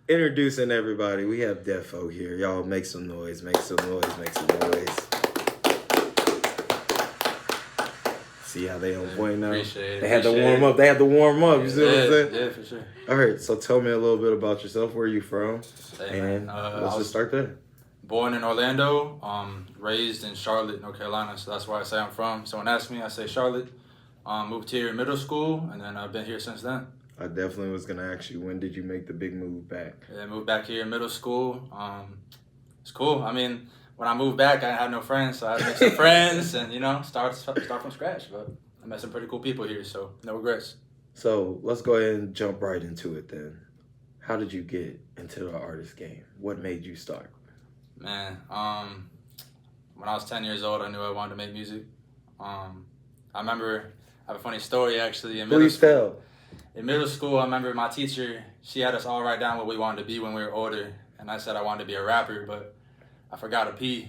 Introducing everybody, we have Defo here. Y'all make some noise, make some noise, make some noise. See how they on point now? They had to warm up. They had to warm up. You see what I'm saying? Yeah, for sure. All right, so tell me a little bit about yourself. Where are you from? And let's just start there. Born in Orlando, raised in Charlotte, North Carolina. So that's where I say I'm from. Someone asked me, I say Charlotte. Moved here in middle school, and then I've been here since then. I definitely was gonna ask you, when did you make the big move back? Yeah, I moved back here in middle school. It's cool. I mean, when I moved back, I had no friends, so I had to make some friends and, start from scratch. But I met some pretty cool people here, so no regrets. So let's go ahead and jump right into it then. How did you get into the artist game? What made you start? Man, when I was 10 years old, I knew I wanted to make music. I remember, I have a funny story actually. Please tell. In middle school, I remember my teacher, she had us all write down what we wanted to be when we were older. And I said I wanted to be a rapper, but I forgot to pee.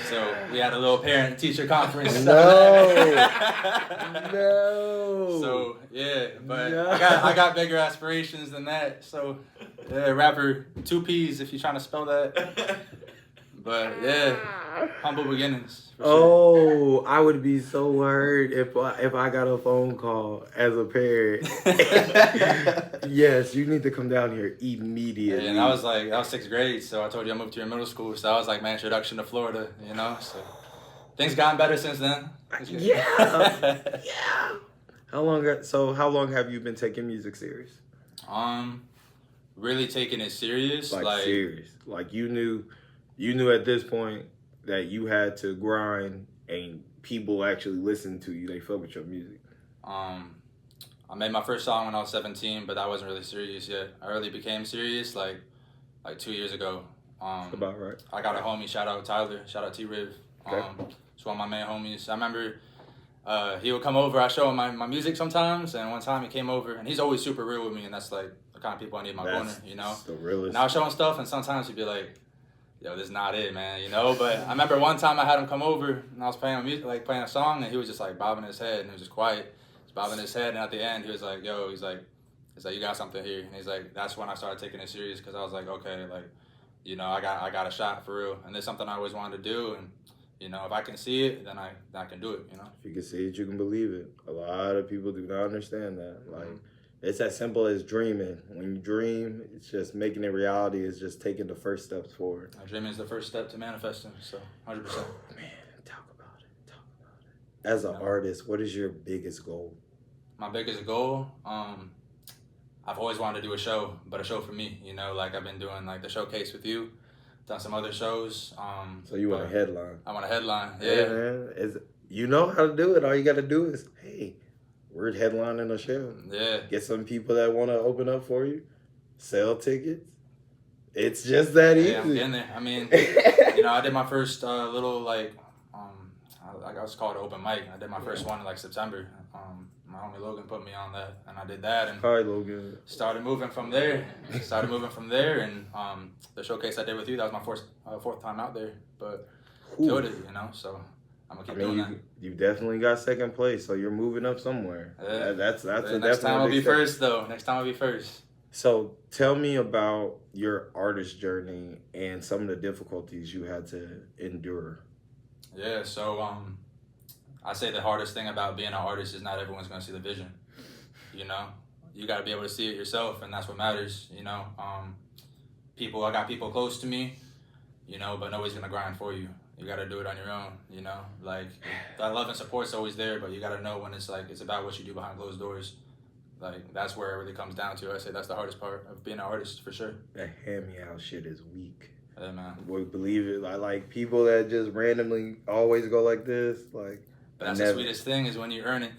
So we had a little parent-teacher conference. No. So, yeah, but no. I got bigger aspirations than that. So, yeah, rapper, 2 P's if you're trying to spell that. But, yeah, humble beginnings. Oh, sure. I would be so hurt if I got a phone call as a parent. Yes, you need to come down here immediately. Yeah, and that was 6th grade, so I told you I moved here in middle school, so that was like my introduction to Florida, so things gotten better since then. Yeah. Yeah. How long have you been taking music serious? Really taking it serious. Like serious. Like you knew at this point that you had to grind and people actually listen to you. They fuck with your music. I made my first song when I was 17, but that wasn't really serious yet. I really became serious like 2 years ago. That's about right. I got a homie, shout out Tyler, shout out T-Riv. Okay. It's one of my main homies. I remember he would come over, I show him my music sometimes, and one time he came over, and he's always super real with me, and that's like the kind of people I need in my corner, That's the realest. And I was showing stuff, and sometimes he'd be like, yo, this is not it, man, But I remember one time I had him come over, and I was playing music, playing a song, and he was just like bobbing his head, and he was just quiet. Bobbing his head, and at the end, he was like, yo, he's like, you got something here. And he's like, that's when I started taking it serious, because I was like, okay, I got a shot for real. And it's something I always wanted to do. And, if I can see it, then I can do it, If you can see it, you can believe it. A lot of people do not understand that. It's as simple as dreaming. When you dream, it's just making it reality. It's just taking the first steps forward. Dreaming is the first step to manifesting, so 100%. Man, talk about it. As an artist, what is your biggest goal? My biggest goal, I've always wanted to do a show, but a show for me, I've been doing the showcase with you, done some other shows. So you want a headline? I want a headline, yeah. Yeah, man. You know how to do it. All you got to do is, hey, we're headlining a show. Yeah. Get some people that want to open up for you, sell tickets. It's just that easy. Yeah, I'm getting there. I mean, I did my first little I was called an open mic. I did my first one in September. My homie Logan put me on that, and I did that, and hi Logan. Started moving from there, and the showcase I did with you, that was my fourth time out there, but killed it, so I'm gonna keep doing that. You definitely got second place, so you're moving up somewhere. Yeah. That's next time I'll be first, though. Next time I'll be first. So tell me about your artist journey and some of the difficulties you had to endure. Yeah, so I say the hardest thing about being an artist is not everyone's going to see the vision, You got to be able to see it yourself, and that's what matters, I got people close to me, but nobody's going to grind for you. You got to do it on your own, that love and support's always there, but you got to know when it's about what you do behind closed doors. That's where it really comes down to. I say that's the hardest part of being an artist, for sure. That hand-me-out shit is weak. Yeah, man. We believe it. I like people that just randomly always go like this. But that's the sweetest thing is when you earn it.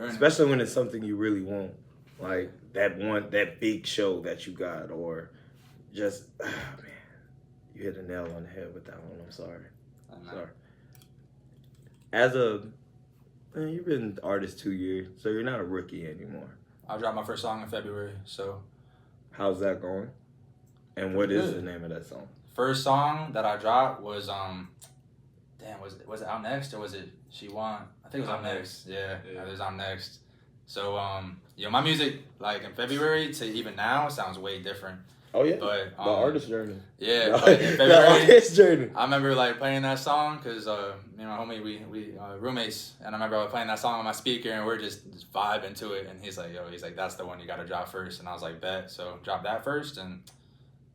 Especially when it's something you really want. Like that big show that you got, or just, man, you hit a nail on the head with that one. I'm sorry. You've been an artist 2 years, so you're not a rookie anymore. I dropped my first song in February, so. How's that going? And what is the name of that song? First song that I dropped was was it Out Next or was it She Want? I think it was Out Next. Yeah, it was Out Next. So my music, like in February to even now, sounds way different. Oh yeah, but the artist journey. Yeah, the, but in February, the artist journey. I remember like playing that song because me and my homie we roommates, and I remember I was playing that song on my speaker, and we're just vibing to it. And he's like, that's the one you got to drop first, and I was like, bet. So drop that first, and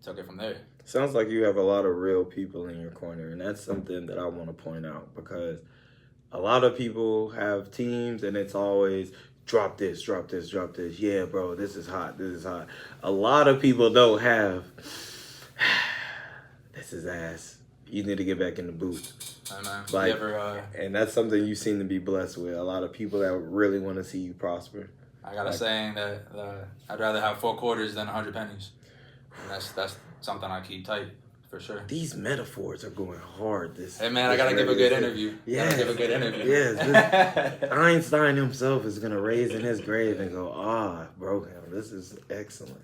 took it from there. Sounds like you have a lot of real people in your corner, and that's something that I want to point out because a lot of people have teams, and it's always drop this, drop this, drop this. Yeah, bro, this is hot. This is hot. A lot of people don't have. This is ass. You need to get back in the booth. I know. Like, and that's something you seem to be blessed with. A lot of people that really want to see you prosper. I got a saying that I'd rather have 4 quarters than 100 pennies. And that's something I keep tight. For sure. These metaphors are going hard. Hey man, I gotta give a good interview. Yeah, give a good interview. Yes, Einstein himself is gonna raise in his grave and go, broke him. This is excellent.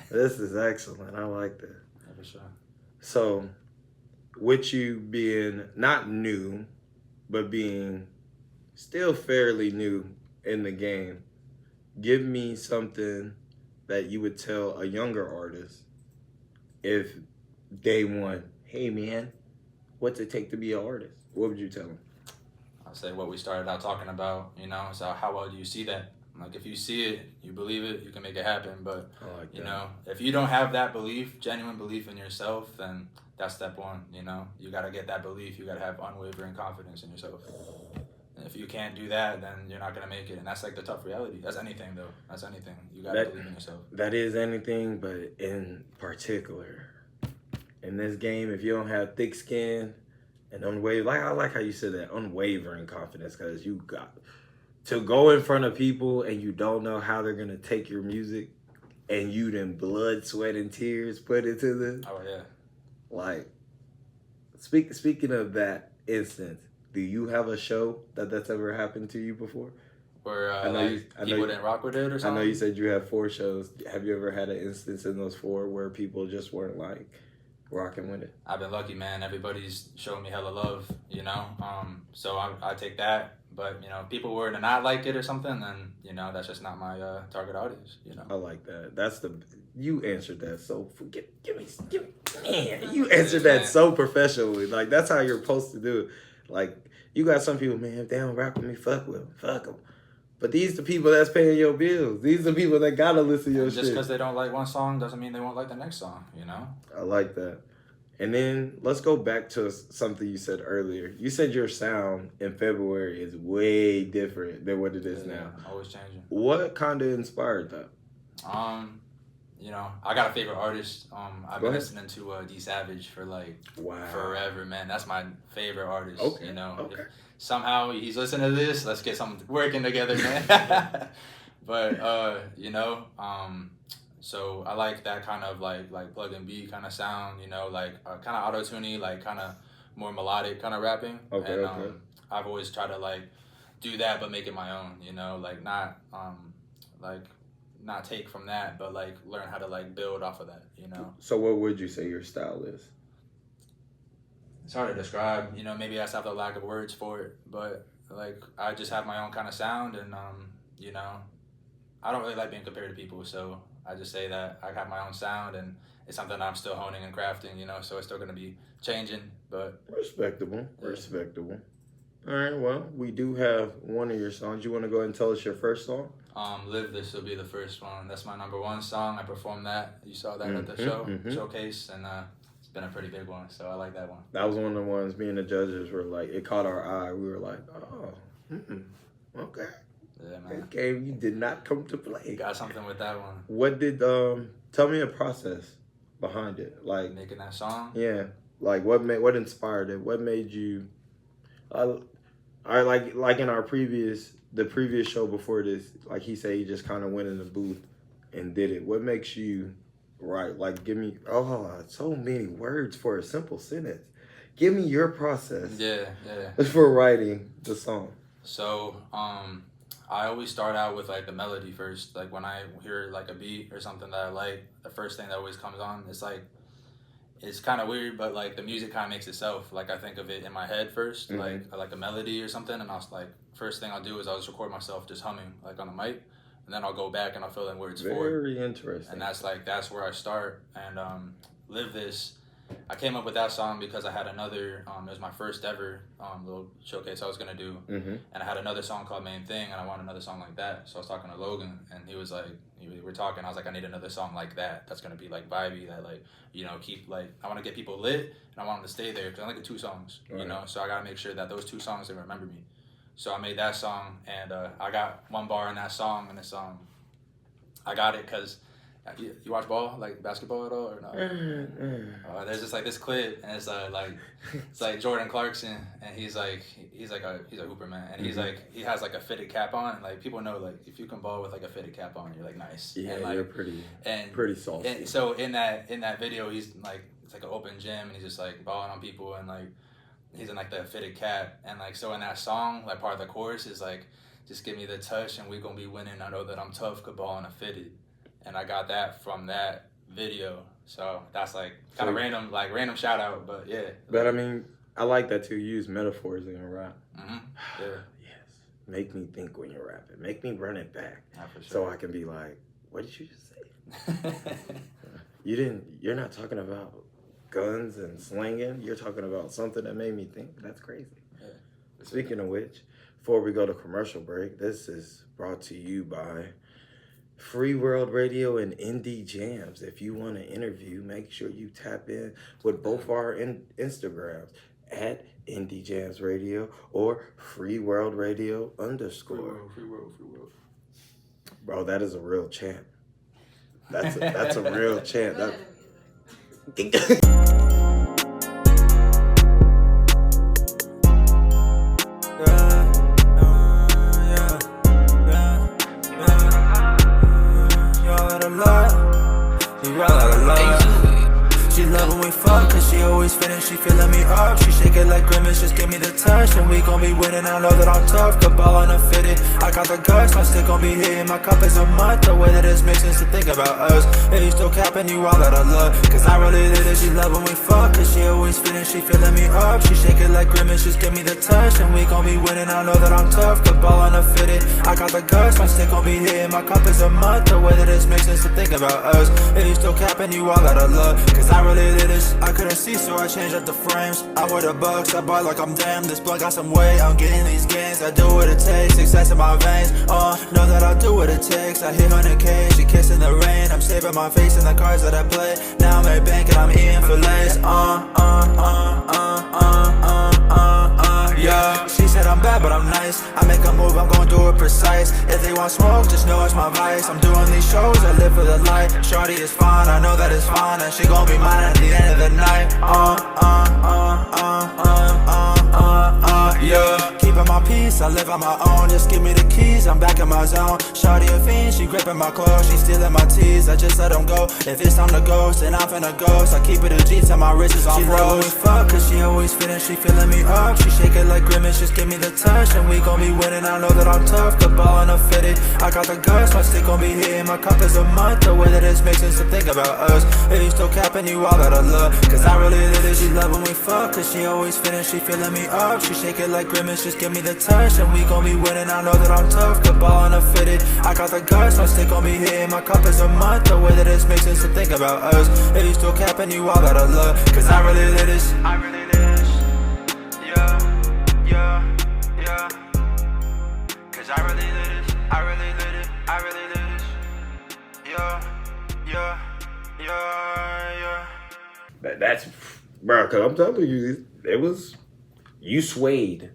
This is excellent. I like that. Yeah, for sure. So, with you being not new, but being still fairly new in the game, give me something that you would tell a younger artist if day one, hey man, what's it take to be an artist? What would you tell them? I'll say what we started out talking about, so how well do you see that? Like if you see it, you believe it, you can make it happen. But, if you don't have that belief, genuine belief in yourself, then that's step one, You got to get that belief. You got to have unwavering confidence in yourself. And if you can't do that, then you're not going to make it. And that's like the tough reality. That's anything, though. That's anything. You got to believe in yourself. That is anything, but in particular, in this game, if you don't have thick skin and I like how you said that, unwavering confidence, because you got to go in front of people and you don't know how they're going to take your music and you then blood, sweat, and tears put into this. Oh, yeah. Like, speaking of that instance, do you have a show that's ever happened to you before? Where people didn't rock with it or something? I know you said you have 4 shows. Have you ever had an instance in those 4 where people just weren't like rocking with it? I've been lucky, man. Everybody's showing me hella love, So I take that. But, if people were to not like it or something, then, that's just not my target audience, I like that. You answered that so, you answered that so professionally. Like, that's how you're supposed to do it. Like, you got some people, man, if they don't rock with me, fuck with them. Fuck them. But these the people that's paying your bills. These the people that gotta listen to your shit. Just because they don't like one song doesn't mean they won't like the next song, I like that. And then let's go back to something you said earlier. You said your sound in February is way different than what it is now. Always changing. What kind of inspired that? I got a favorite artist. I've been listening to D Savage for forever, man. That's my favorite artist. Okay. If somehow he's listening to this, let's get something working together, man. But so I like that kind of like plug and beat kind of sound, kind of auto-tuney, kind of more melodic kind of rapping. Okay. I've always tried to do that, but make it my own, not take from that, but learn how to build off of that, So what would you say your style is? It's hard to describe, maybe I just have the lack of words for it, but I just have my own kind of sound, and I don't really like being compared to people, so I just say that I got my own sound, and it's something I'm still honing and crafting, so it's still going to be changing, but... Respectable. All right, well, we do have one of your songs. You want to go ahead and tell us your first song? Live This will be the first one. That's my number 1 song. I performed that. You saw that at the showcase, and it's been a pretty big one, so I like that one. That was one of the ones me and the judges were like, it caught our eye. We were like, okay. Yeah, man. That game you did not come to play. Got something with that one. What did, tell me a process behind it. Making that song? Yeah. What inspired it? What made you, like in the previous show before this, like he said, he just kind of went in the booth and did it. What makes you give me, so many words for a simple sentence. Give me your process. Yeah. For writing the song. So, I always start out with the melody first. When I hear a beat or something that I like, the first thing that always comes on, it's kind of weird, but the music kind of makes itself. I think of it in my head first, like a melody or something, and I was first thing I'll do is I'll just record myself just humming on the mic, and then I'll go back and I'll fill in words for. Very interesting. And that's where I start. And Live This, I came up with that song because I had another, it was my first ever little showcase I was going to do. Mm-hmm. And I had another song called Main Thing, and I wanted another song like that. So I was talking to Logan, and he was like, we were talking, I was like, I need another song like that. That's going to be like vibey, that like, you know, keep like, I want to get people lit, and I want them to stay there, because I only get 2 songs, you know? So I got to make sure that those 2 songs, they remember me. So I made that song, and I got one bar in that song, and it's, I got it because, you watch ball, like basketball at all, or not? There's just like this clip, and it's like Jordan Clarkson, and he's a hooper, man, and he's like, he has like a fitted cap on, and like people know, like if you can ball with like a fitted cap on, you're like nice. Yeah, and, like, you're pretty saucy. And so in that video, he's like, it's like an open gym, and he's just like balling on people, and like he's in like the fitted cap, and like so in that song, like part of the chorus is like, just give me the touch, and we gonna be winning. I know that I'm tough, could ball in a fitted. And I got that from that video. So that's like kind of random shout out, but yeah. But I mean, I like that too. You use metaphors in your rap. Mm-hmm. Yeah. Yes. Make me think when you're rapping. Make me run it back. Yeah, for sure. So I can be like, what did you just say? You're not talking about guns and slinging. You're talking about something that made me think. That's crazy. Yeah. Speaking of which, before we go to commercial break, this is brought to you by Free World Radio and Indie Jams. If you want to interview, make sure you tap in with both our Instagrams at Indie Jams Radio or Free World Radio _ Free world. Bro, that is a real chant. That's a real chant. She love when we fuck, cause she always finish, she filling me up. She shake it like grimace, just give me the touch, and we gon' be winning. I know that I'm tough, good ball on a fitted. I got the guts, my stick gon' be hitting. My cup is a month, the way that this makes sense to think about us. And you still capping, you all that I love, cause I really did it. She love when we fuck, cause she always finish, she filling me up. She shake it like grimace, just give me the touch, and we gon' be winning. I know that I'm tough, good ball on a fitted. I got the guts, my stick gon' be hitting. My cup is a month, the way that this makes sense to think about us. And you still capping, you all that I love, cause I really did this. I couldn't see, so I changed up the frames. I wear the bucks, I buy like I'm damn. This blood got some weight, I'm getting these gains. I do what it takes, success in my veins. Know that I'll do what it takes. I hit 100K, she kissing the rain. I'm saving my face in the cards that I play. Now I'm at bank and I'm eating fillets. Yeah. She said I'm bad, but I'm nice. I make a move, I'm gon' do it precise. If they want smoke, just know it's my vice. I'm doing these shows, I live for the light. Shorty is fine, I know that it's fine, and she gon' be mine at the end of the night. Yeah. Keeping my peace, I live on my own. Just give me the keys, I'm back in my zone. Shorty a fiend, she gripping my clothes, she stealing my teas. I just let them go. If it's time to ghost, then I'm finna ghost. I keep it a G till my wrist is on froze. She love when we fuck, cause she always finish, she filling me up. She shake it like grimace, just give me the touch, and we gon' be winning. I know that I'm tough, good ball on a fitted. I got the guts, my stick gon' be hitting. My cup is a month, the way that this makes sense to think about us. If you still capping, you all that I love, cause I really did it. She love when we fuck, cause she always finish, she filling me up. She shake it like grimace, just give me the touch, and we gon' be winning. I know that I'm tough, good ball on a fitted. I got the guts, my stick gon' be hitting. My cup is a month, the way that this makes sense to think about us. If you still capping, you all that I love, cause I really did this. I really did this. Yeah. Cause I really did it. I really did it. I really did it. Yeah. That's, bro, cause I'm telling you, it was, you swayed.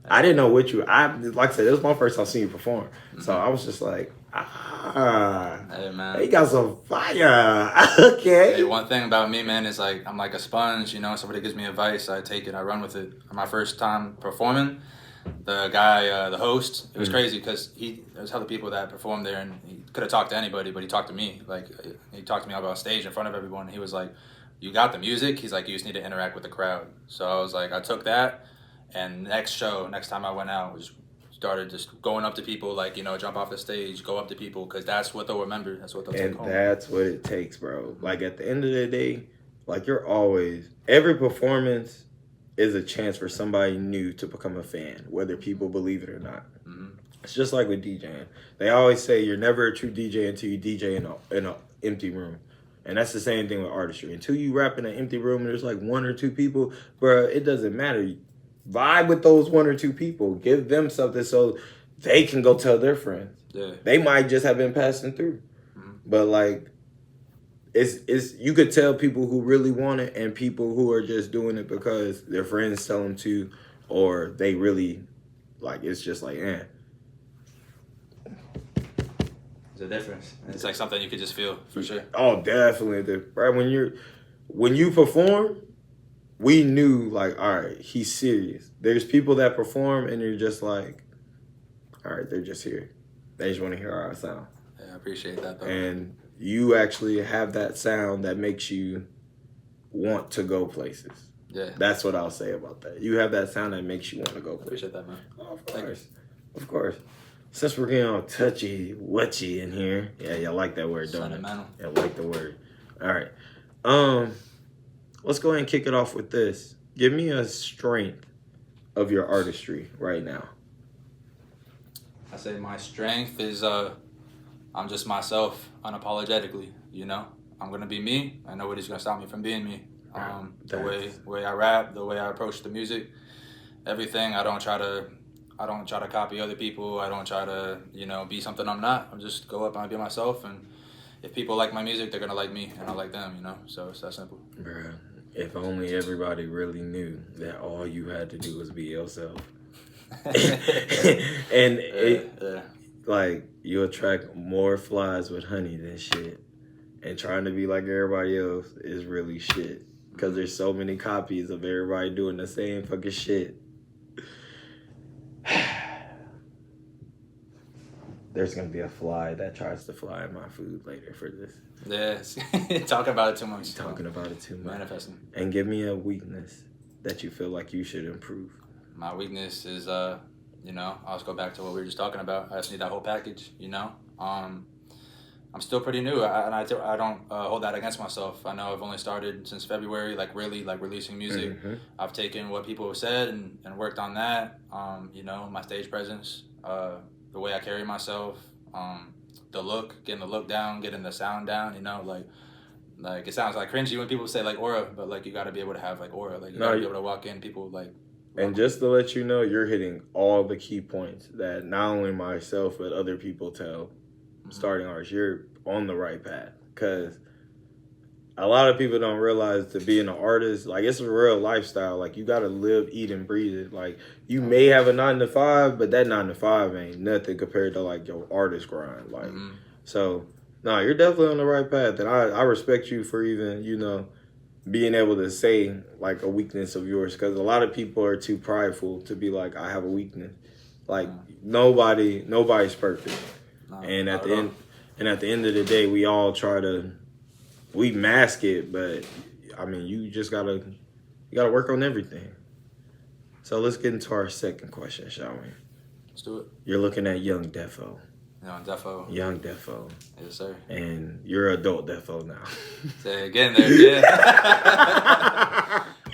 I didn't know what like I said, it was my first time seeing you perform. Mm-hmm. So I was just like, hey man, he got some fire. Okay. Hey, one thing about me, man, is like, I'm like a sponge, you know, somebody gives me advice, I take it, I run with it. My first time performing, the guy, the host, it was crazy because there's other people that performed there, and he could have talked to anybody, but he talked to me. Like, he talked to me about stage in front of everyone, and he was like, you got the music? He's like, you just need to interact with the crowd. So I was like, I took that, and next time I went out, started just going up to people, like, you know, jump off the stage, go up to people, because that's what they'll remember. That's what they'll take home. And that's what it takes, bro. Like, at the end of the day, like, every performance is a chance for somebody new to become a fan, whether people believe it or not. Mm-hmm. It's just like with DJing. They always say you're never a true DJ until you DJ in a empty room. And that's the same thing with artistry. Until you rap in an empty room and there's like one or two people, bro, it doesn't matter. Vibe with those one or two people. Give them something so they can go tell their friends. Yeah. They might just have been passing through. Mm-hmm. But like, it's you could tell people who really want it and people who are just doing it because their friends tell them to, or they really, like, it's just like, eh. There's a difference. It's like something you could just feel for sure. Oh, definitely. Right, when you perform, we knew like, all right, he's serious. There's people that perform and you're just like, all right, they're just here. They just want to hear our sound. Yeah, I appreciate that though. And you actually have that sound that makes you want to go places. Yeah. That's what I'll say about that. You have that sound that makes you want to go places. Appreciate that, man. Oh, of course. Of course. Since we're getting all touchy-wutchy in here. Yeah, y'all like that word, don't you? Y'all like the word. All right. Let's go ahead and kick it off with this. Give me a strength of your artistry right now. I say my strength is I'm just myself unapologetically, you know? I'm going to be me, and nobody's going to stop me from being me. The way I rap, the way I approach the music, everything. I don't try to copy other people. I don't try to, be something I'm not. I just go up and I be myself, and if people like my music, they're going to like me, and I like them, So it's that simple. Bruh, if only everybody really knew that all you had to do was be yourself. And like, you attract more flies with honey than shit. And trying to be like everybody else is really shit. Because there's so many copies of everybody doing the same fucking shit. There's going to be a fly that tries to fly in my food later for this. Yes. Talking about it too much. Talking about it too much. Manifesting. And give me a weakness that you feel like you should improve. My weakness is, I'll just go back to what we were just talking about. I just need that whole package, I'm still pretty new, and I don't hold that against myself. I know I've only started since February, really releasing music. Mm-hmm. I've taken what people have said and worked on that. My stage presence, the way I carry myself, the look, getting the look down, getting the sound down. Like it sounds like cringy when people say like aura, but like you got to be able to have like aura. Like you got to be able to walk in, people like. And just to let you know, you're hitting all the key points that not only myself but other people tell starting artists. You're on the right path, because a lot of people don't realize to be an artist, like, it's a real lifestyle. Like, you got to live, eat, and breathe it. Like, you may have a 9 to 5, but that 9 to 5 ain't nothing compared to like your artist grind. Like, so no, you're definitely on the right path, and I respect you for even being able to say like a weakness of yours, because a lot of people are too prideful to be like, I have a weakness. Like, nobody's perfect. And at the end of the day, we all we mask it, but I mean, you gotta work on everything. So let's get into our second question, shall we? Let's do it. You're looking at young Defo. Young Defo. Yes, sir. And you're adult Defo now. Say again there, yeah.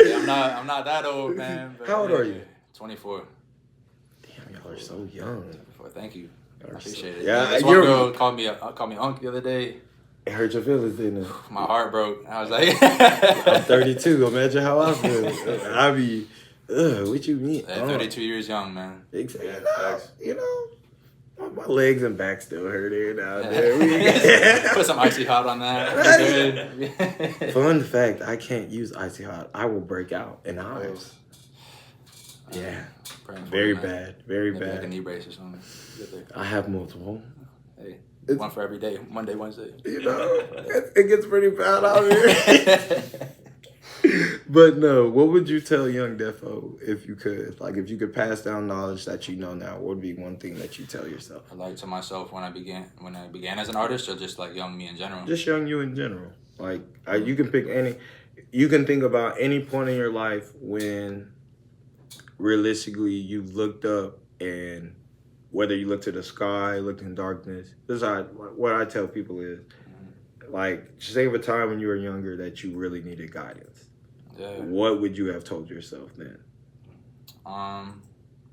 I'm not that old, man. How old are you? 24. Damn, y'all are so young. 24. Thank you. I appreciate it. Yeah, this one girl called me Unc the other day. It hurt your feelings, didn't it? My heart broke. I was like, I'm 32. Imagine how I feel. I be, what you mean? 32 years young, man. Exactly. My legs and back still hurt here now and there. Put some icy hot on that. Fun fact: I can't use icy hot. I will break out in hives. Yeah. Very bad. Very bad. Like a knee brace or something. I have multiple. Hey, one for every day. Monday, Wednesday. It gets pretty bad out here. But no, what would you tell young Defo if you could? Like, if you could pass down knowledge that you know now, what would be one thing that you tell yourself? I like to myself when I began as an artist, or just like young me in general? Just young you in general. Like, you can pick you can think about any point in your life when realistically you looked up, and whether you looked to the sky, looked in darkness. This is what I tell people is, like, just think of a time when you were younger that you really needed guidance. Yeah. What would you have told yourself then?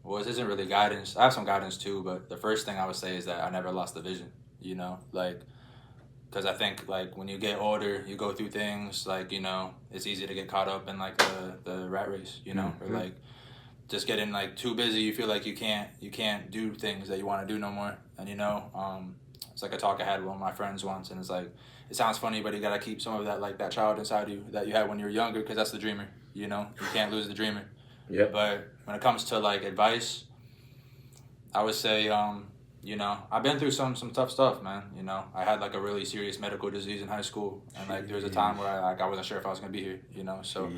well, this isn't really guidance. I have some guidance too, but the first thing I would say is that I never lost the vision, you know, like, because I think, like, when you get older, you go through things, like, you know, it's easy to get caught up in, like, the rat race, you know, or, like, just getting, like, too busy. You feel like you can't do things that you want to do no more. And, you know, it's like a talk I had with one of my friends once, and it's like, it sounds funny, but you got to keep some of that, like, that child inside you that you had when you were younger, because that's the dreamer, you know? You can't lose the dreamer. Yeah. But when it comes to, like, advice, I would say, you know, I've been through some tough stuff, man. You know, I had, like, a really serious medical disease in high school, and, like, there was a time where I wasn't sure if I was gonna be here, you know. So,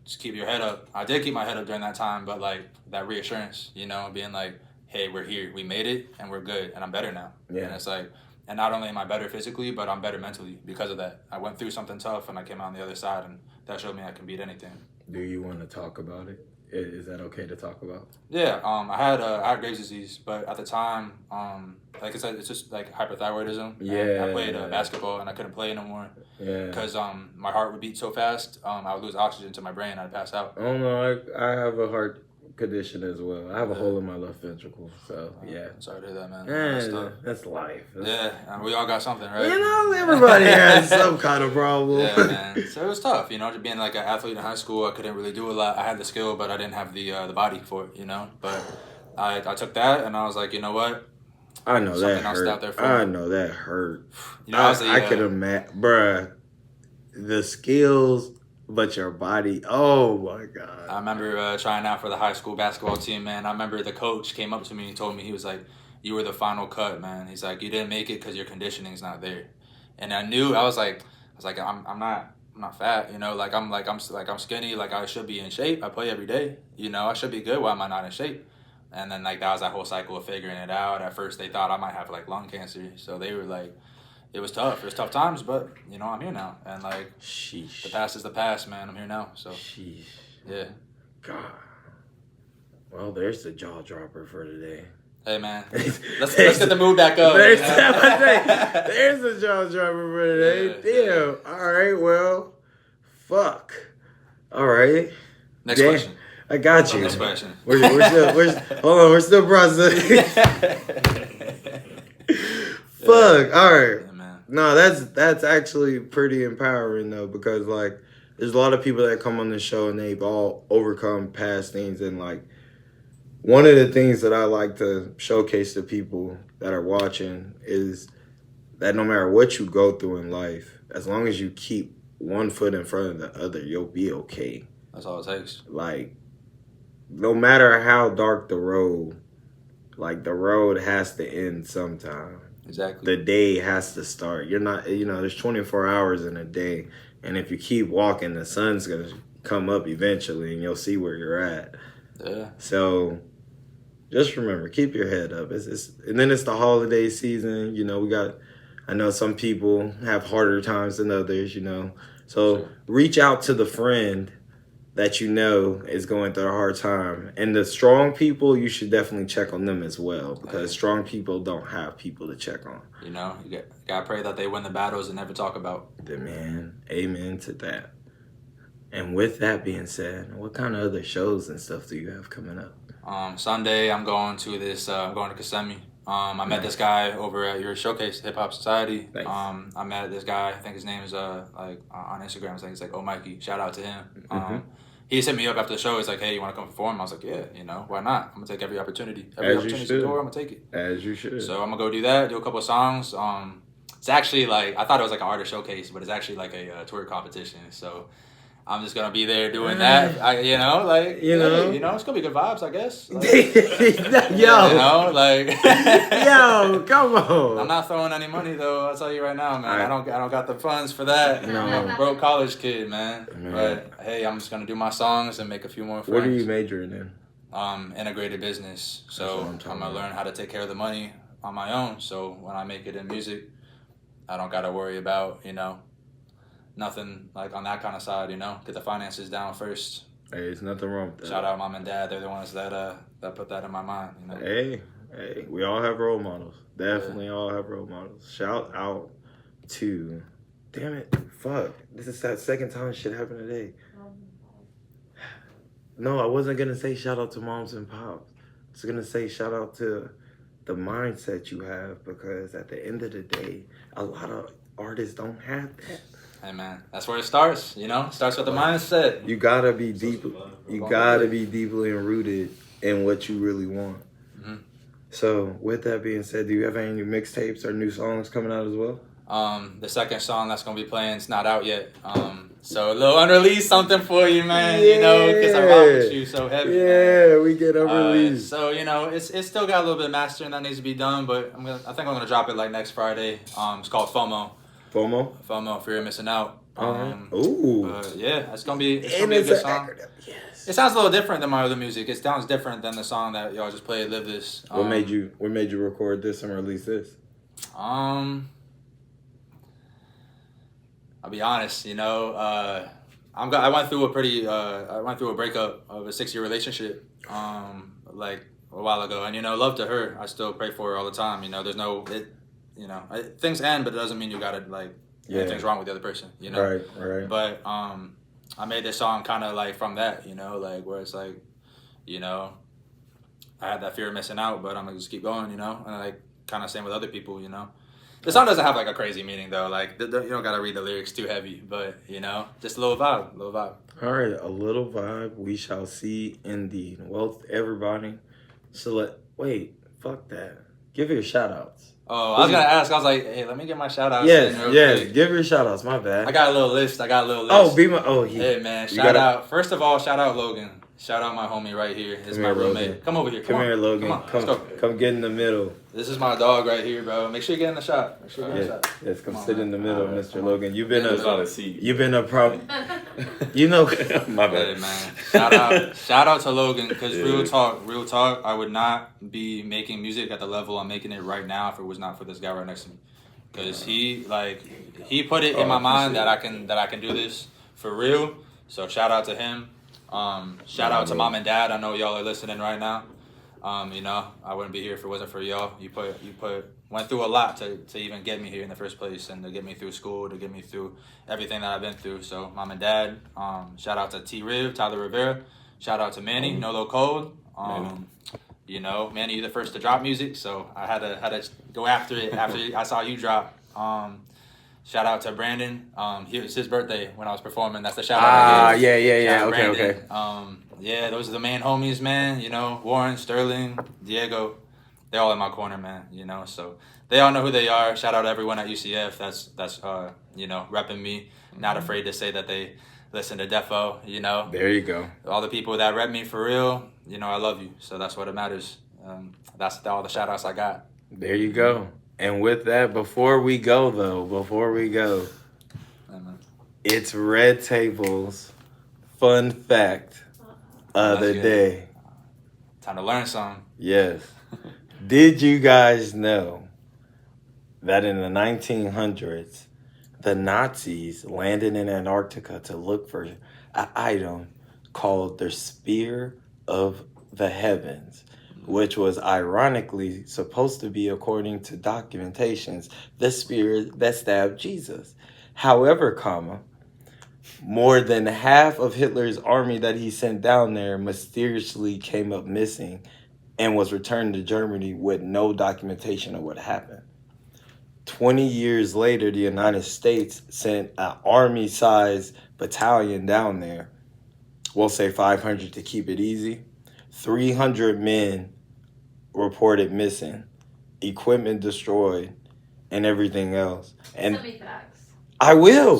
just keep your head up. I did keep my head up during that time, but, like, that reassurance, you know, being like, hey, we're here, we made it, and we're good, and I'm better now. Yeah. And it's like, and not only am I better physically, but I'm better mentally because of that. I went through something tough, and I came out on the other side, and that showed me I can beat anything. Do you want to talk about it? Is that okay to talk about? Yeah, I had Graves' disease, but at the time, like I said, it's just like hyperthyroidism. Yeah. I played basketball and I couldn't play no more. Yeah. Because my heart would beat so fast, I would lose oxygen to my brain. I'd pass out. Oh no, I have a heart condition as well. I have a hole in my left ventricle, so yeah. Sorry to hear that, man. That's life. Yeah, and we all got something, right? You know, everybody has some kind of problem. Yeah, man. So it was tough, you know, just being like an athlete in high school. I couldn't really do a lot. I had the skill, but I didn't have the body for it, you know. But I took that, and I was like, you know what? I know that else hurt. out there for I me. know that hurt. You know, I could imagine, bruh. The skills, but your body. Oh my god. I remember trying out for the high school basketball team, man. I remember the coach came up to me and told me, he was like, you were the final cut, man. He's like, you didn't make it because your conditioning's not there. And I knew, I was like, I'm not fat, you know, I'm skinny, like I should be in shape. I play every day, you know, I should be good. Why am I not in shape? And then like that was that whole cycle of figuring it out. At first they thought I might have like lung cancer, so they were like, it was tough. It was tough times, but you know, I'm here now, and like, sheesh. The past is the past, man. I'm here now, so sheesh. Yeah. God. Well, there's the jaw dropper for today. Hey man, let's get the mood back up. There's the jaw dropper for today. Yeah, Damn. All right. Well, fuck. All right. Next question. I got you. Next question. We're still processing. Fuck. All right. Yeah, man. No, that's actually pretty empowering though, because like there's a lot of people that come on the show and they've all overcome past things, and like one of the things that I like to showcase to people that are watching is that no matter what you go through in life, as long as you keep one foot in front of the other, you'll be okay. That's all it takes. Like, no matter how dark the road, like the road has to end sometime. Exactly. The day has to start. You're not, you know, there's 24 hours in a day. And if you keep walking, the sun's going to come up eventually and you'll see where you're at. Yeah. So just remember, keep your head up. And then it's the holiday season. You know, I know some people have harder times than others, you know. So Sure. Reach out to the friend that you know is going through a hard time. And the strong people, you should definitely check on them as well, because strong people don't have people to check on. You know, you gotta pray that they win the battles and never talk about. Man, amen to that. And with that being said, what kind of other shows and stuff do you have coming up? Sunday, I'm going to Kissimmee. I met this guy over at your showcase, Hip Hop Society. Nice. I met this guy, I think his name is on Instagram, I think it's like Oh Mikey. Shout out to him. He hit me up after the show. He's like, hey, you want to come perform? I was like, yeah, you know, why not? I'm going to take every opportunity. Every opportunity to door, I'm going to take it. As you should. So I'm going to go do that, do a couple of songs. It's actually like, I thought it was like an artist showcase, but it's actually like a twerk competition. So I'm just going to be there doing that. You know, it's going to be good vibes, I guess. Like, Yo. You know, like. Yo, come on. I'm not throwing any money, though. I'll tell you right now, man. Right. I don't got the funds for that. No. I'm a broke college kid, man. Man. But, hey, I'm just going to do my songs and make a few more friends. What are you majoring in? Integrated business. That's So what I'm I'm talking going to about. learn how to take care of the money on my own. So when I make it in music, I don't got to worry about, you know, nothing like on that kind of side, you know. Get the finances down first. Hey, there's nothing wrong with that. Shout out mom and dad. They're the ones that put that in my mind, you know. Hey, we all have role models. Definitely all have role models. Shout out to, damn it, fuck. This is that second time shit happened today. No, I wasn't gonna say shout out to moms and pops. I was gonna say shout out to the mindset you have, because at the end of the day, a lot of artists don't have that. Hey man, that's where it starts. You know, it starts with the mindset. You gotta be deep. You gotta be deeply rooted in what you really want. Mm-hmm. So, with that being said, do you have any new mixtapes or new songs coming out as well? The second song that's gonna be playing, it's not out yet. So a little unreleased something for you, man. You know, because I rock with you so heavy. Yeah, man. we get unreleased. So you know, it's still got a little bit of mastering that needs to be done, but I think I'm gonna drop it like next Friday. It's called FOMO. FOMO, Fear of Missing Out. Ooh. Yeah, it's gonna be a good song. Yes. It sounds a little different than my other music. It sounds different than the song that y'all just played, Live This. What made you record this and release this? I'll be honest, you know, I went through a breakup of a 6-year relationship, like a while ago, and you know, love to her. I still pray for her all the time. You know, things end, but it doesn't mean you gotta anything's wrong with the other person. You know, right. But I made this song kind of like from that, you know, like where it's like, you know, I had that fear of missing out, but I'm gonna just keep going, you know, and like kind of same with other people, you know. The song doesn't have like a crazy meaning though. Like you don't gotta read the lyrics too heavy, but you know, just a little vibe. All right, a little vibe. We shall see indeed. Well, everybody, wait, fuck that. Give your shout outs. Oh, I was gonna ask. I was like, hey, let me get my shout outs. Yes, give your shout outs. My bad. I got a little list. Hey man, shout out. First of all, shout out Logan. Shout out my homie right here. It's my roommate. Logan. Come over here. Come here, Logan. Come get in the middle. This is my dog right here, bro. Make sure you get in the shot. Yes, come sit in the middle, Mr. Logan. You've been a problem. You know, my bad, man. Shout out to Logan, because real talk, I would not be making music at the level I'm making it right now if it was not for this guy right next to me. Because he put it in my mind that I can do this for real. So shout out to him. Shout out to mom and dad. I know y'all are listening right now. You know, I wouldn't be here if it wasn't for y'all. You went through a lot to even get me here in the first place, and to get me through school, to get me through everything that I've been through. So mom and dad, shout out to Tyler Rivera. Shout out to Manny, Nolo Cold. You know, Manny, you're the first to drop music, so I had to go after it after I saw you drop. Shout out to Brandon. It was his birthday when I was performing. That's the shout out. Yeah. Okay. Yeah, those are the main homies, man. You know, Warren, Sterling, Diego. They're all in my corner, man. You know, so they all know who they are. Shout out to everyone at UCF. That's you know, repping me. Not afraid to say that they listen to Defo. You know. There you go. All the people that rep me for real. You know, I love you. So that's what it matters. That's all the shout outs I got. There you go. And with that, before we go, it's Redtables fun fact of the day. Time to learn something. Yes. Did you guys know that in the 1900s, the Nazis landed in Antarctica to look for an item called the Spear of the Heavens, which was ironically supposed to be, according to documentations, the spear that stabbed Jesus. However, more than half of Hitler's army that he sent down there mysteriously came up missing and was returned to Germany with no documentation of what happened. 20 years later, the United States sent an army-sized battalion down there. We'll say 500 to keep it easy. 300 men reported missing, equipment destroyed, and everything else. And send me facts. I will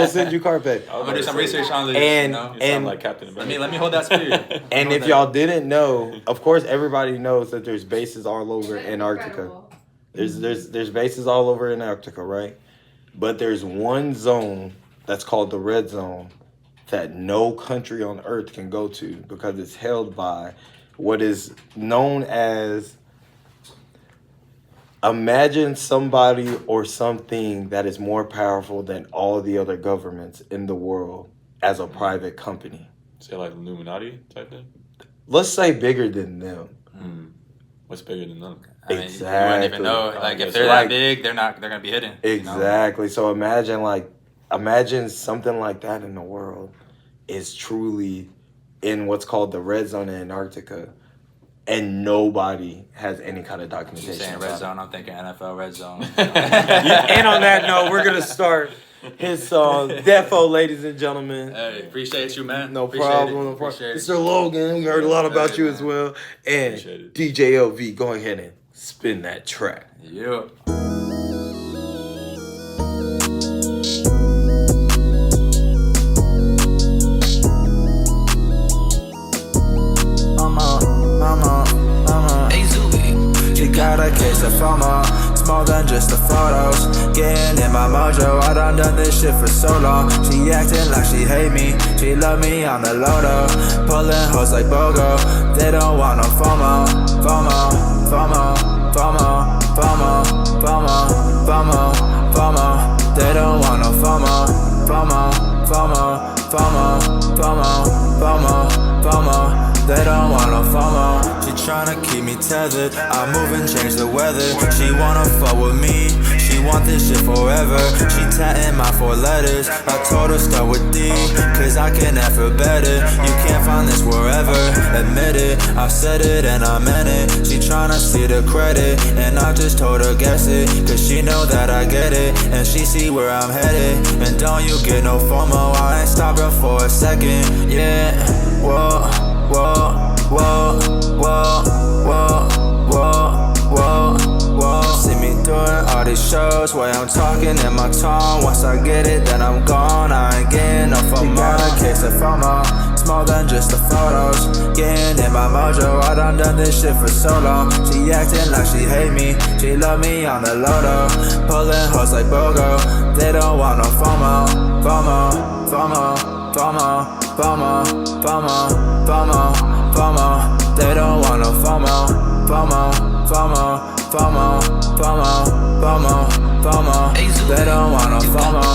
send you carpet. I'm gonna do some research on this. And you know? and like Captain America. let me hold that spirit. And if y'all didn't know, of course everybody knows that there's bases all over Antarctica. There's bases all over Antarctica, right? But there's one zone that's called the Red Zone that no country on earth can go to, because it's held by what is known as, imagine somebody or something that is more powerful than all the other governments in the world as a private company. Say like Illuminati type thing? Let's say bigger than them. What's bigger than them? I mean, Exactly. You wouldn't even know. Like if they're that big, they're gonna be hidden. Exactly. You know? So imagine something like that in the world is truly in what's called the red zone in Antarctica, and nobody has any kind of You documentation. saying about red it. zone? I'm thinking NFL red zone. And on that note, we're gonna start his song, Defo, ladies and gentlemen. Hey, appreciate you, man. No Appreciate problem. it. No problem. Appreciate it. Mr. Logan, we heard a lot about you man. as well. And Appreciate it. DJ LV, go ahead and spin that track. Yeah. She got a case of FOMO, it's more than just the photos. Getting in my mojo, I done this shit for so long. She acting like she hate me, she love me on the low. Pulling hoes like BOGO, they don't want no FOMO. FOMO, FOMO, FOMO, FOMO, FOMO, FOMO, FOMO. They don't want no FOMO. FOMO, FOMO, FOMO, FOMO, FOMO, FOMO. They don't want no FOMO. She tryna keep me tethered, I move and change the weather. She wanna fuck with me, she want this shit forever. She tatting my 4 letters, I told her start with D, cause I can never better. You can't find this wherever, admit it, I said it and I meant it. She tryna see the credit, and I just told her guess it, cause she know that I get it, and she see where I'm headed. And don't you get no FOMO, I ain't stopping for a second, yeah. Whoa, whoa, whoa, whoa, whoa, whoa, whoa, whoa. See me doing all these shows where I'm talking in my tone. Once I get it, then I'm gone. I ain't getting no FOMO. She got a case of FOMO, it's more than just the photos. Getting in my mojo, I done this shit for so long. She acting like she hate me, she love me on the low. Pulling hoes like BOGO, they don't want no FOMO. FOMO, FOMO, FOMO, FOMO, FOMO, FOMO, FOMO. They don't want no FOMO. FOMO, FOMO, FOMO, FOMO, FOMO, FOMO. They don't want no FOMO.